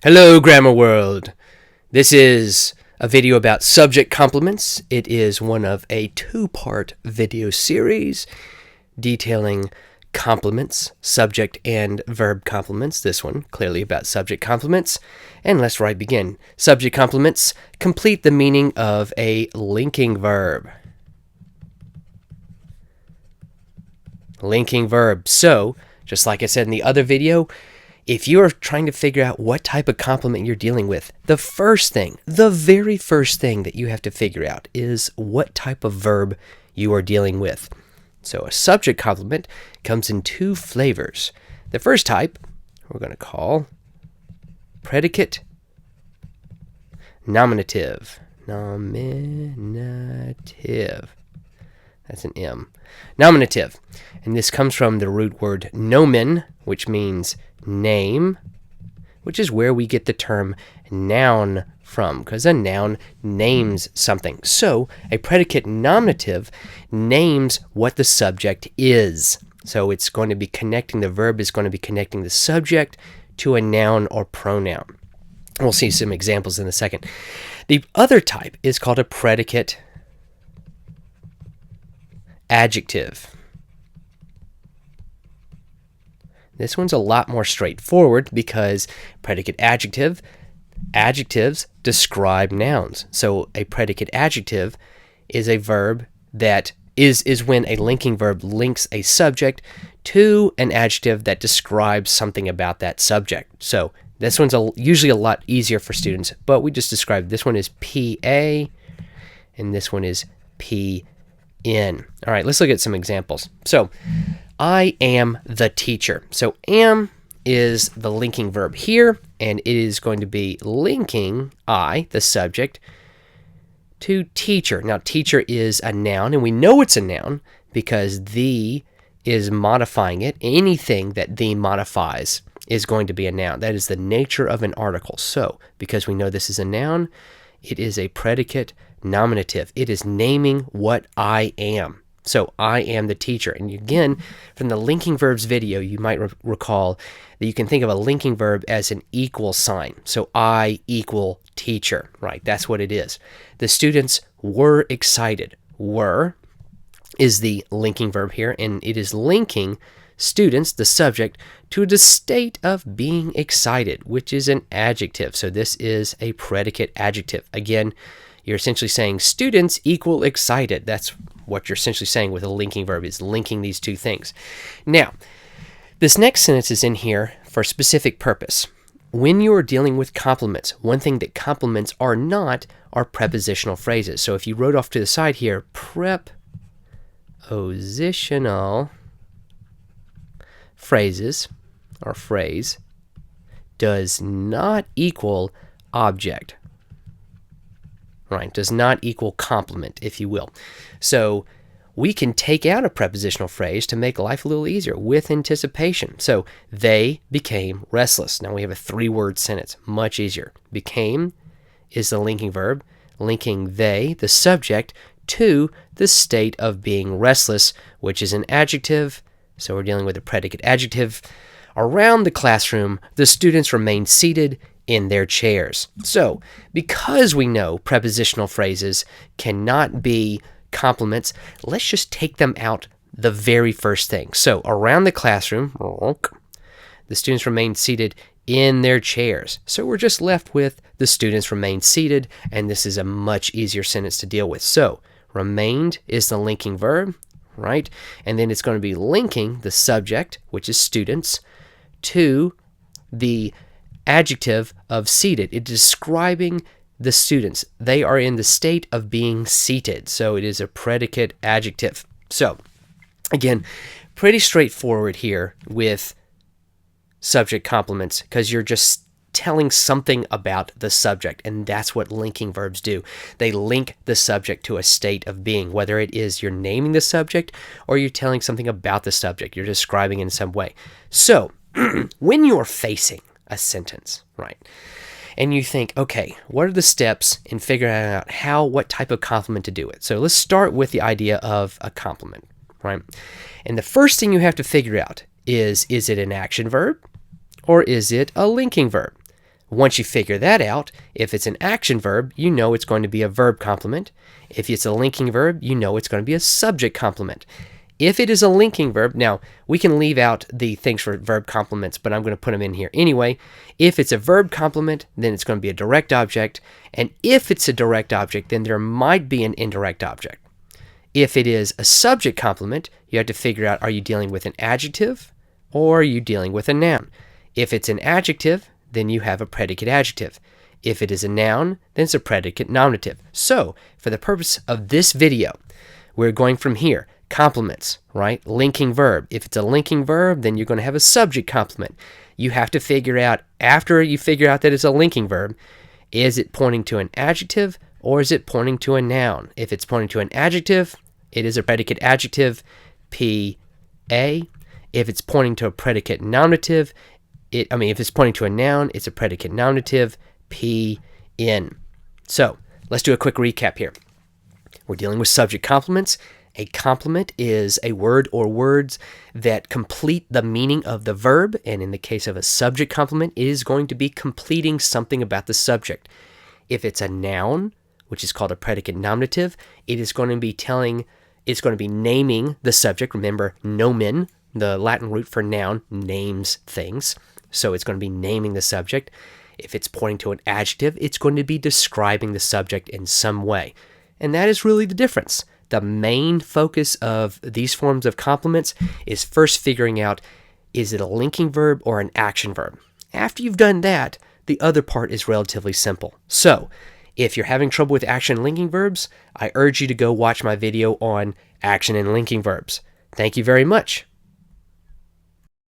Hello, Grammar World. This is a video about subject complements. It is one of a two-part video series detailing complements, subject and verb complements. This one clearly about subject complements. And let's right begin. Subject complements complete the meaning of a linking verb. Linking verb. So, just like I said in the other video, if you are trying to figure out what type of complement you're dealing with, the very first thing that you have to figure out is what type of verb you are dealing with. So a subject complement comes in two flavors. The first type we're going to call predicate nominative. Nominative. That's an M. Nominative. And this comes from the root word nomen, which means name, which is where we get the term noun from, because a noun names something. So a predicate nominative names what the subject is. So it's going to be connecting, the verb is going to be connecting the subject to a noun or pronoun. We'll see some examples in a second. The other type is called a predicate adjective. This one's a lot more straightforward because predicate adjectives describe nouns. So a predicate adjective is a verb that is when a linking verb links a subject to an adjective that describes something about that subject. So this one's usually a lot easier for students, but we just described this one is PA and this one is PN. All right, let's look at some examples. So I am the teacher. So am is the linking verb here, and it is going to be linking I, the subject, to teacher. Now, teacher is a noun, and we know it's a noun because the is modifying it. Anything that the modifies is going to be a noun. That is the nature of an article. So, because we know this is a noun, it is a predicate nominative. It is naming what I am. So I am the teacher. And again, from the linking verbs video, you might recall that you can think of a linking verb as an equal sign. So I equal teacher, right? That's what it is. The students were excited. Were is the linking verb here, and it is linking students, the subject, to the state of being excited, which is an adjective. So this is a predicate adjective. Again, you're essentially saying students equal excited. That's what you're essentially saying with a linking verb, is linking these two things. Now, this next sentence is in here for a specific purpose. When you are dealing with complements, one thing that complements are not are prepositional phrases. So if you wrote off to the side here, prepositional phrases or phrase does not equal object. Right, does not equal complement, if you will. So we can take out a prepositional phrase to make life a little easier with anticipation. So they became restless. Now we have a three-word sentence, much easier. Became is the linking verb, linking they, the subject, to the state of being restless, which is an adjective. So we're dealing with a predicate adjective. Around the classroom, the students remained seated in their chairs. So, because we know prepositional phrases cannot be complements, let's just take them out the very first thing. So, around the classroom, the students remained seated in their chairs. So, we're just left with the students remained seated, and this is a much easier sentence to deal with. So, remained is the linking verb, right? And then it's going to be linking the subject, which is students, to the adjective of seated. It's describing the students. They are in the state of being seated. So it is a predicate adjective. So again, pretty straightforward here with subject complements because you're just telling something about the subject, and that's what linking verbs do. They link the subject to a state of being, whether it is you're naming the subject or you're telling something about the subject. You're describing in some way. So when you're facing a sentence, right, and you think, okay, what are the steps in figuring out what type of complement to do it? So let's start with the idea of a complement, right? And the first thing you have to figure out is it an action verb or is it a linking verb? Once you figure that out, if it's an action verb, you know it's going to be a verb complement. If it's a linking verb, you know it's going to be a subject complement. If it is a linking verb, now we can leave out the things for verb complements, but I'm going to put them in here anyway. If it's a verb complement, then it's going to be a direct object. And if it's a direct object, then there might be an indirect object. If it is a subject complement, you have to figure out, are you dealing with an adjective or are you dealing with a noun? If it's an adjective, then you have a predicate adjective. If it is a noun, then it's a predicate nominative. So, for the purpose of this video, we're going from here. Complements, right? Linking verb. If it's a linking verb, then you're going to have a subject complement. You have to figure out, after you figure out that it's a linking verb, is it pointing to an adjective or is it pointing to a noun? If it's pointing to an adjective, it is a predicate adjective, P-A. If it's pointing to a predicate nominative, if it's pointing to a noun, it's a predicate nominative, P-N. So, let's do a quick recap here. We're dealing with subject complements. A complement is a word or words that complete the meaning of the verb, and in the case of a subject complement, it is going to be completing something about the subject. If it's a noun, which is called a predicate nominative, it's going to be naming the subject. Remember, nomen, the Latin root for noun, names things. So it's going to be naming the subject. If it's pointing to an adjective, it's going to be describing the subject in some way. And that is really the difference. The main focus of these forms of complements is first figuring out, is it a linking verb or an action verb? After you've done that, the other part is relatively simple. So, if you're having trouble with action and linking verbs, I urge you to go watch my video on action and linking verbs. Thank you very much.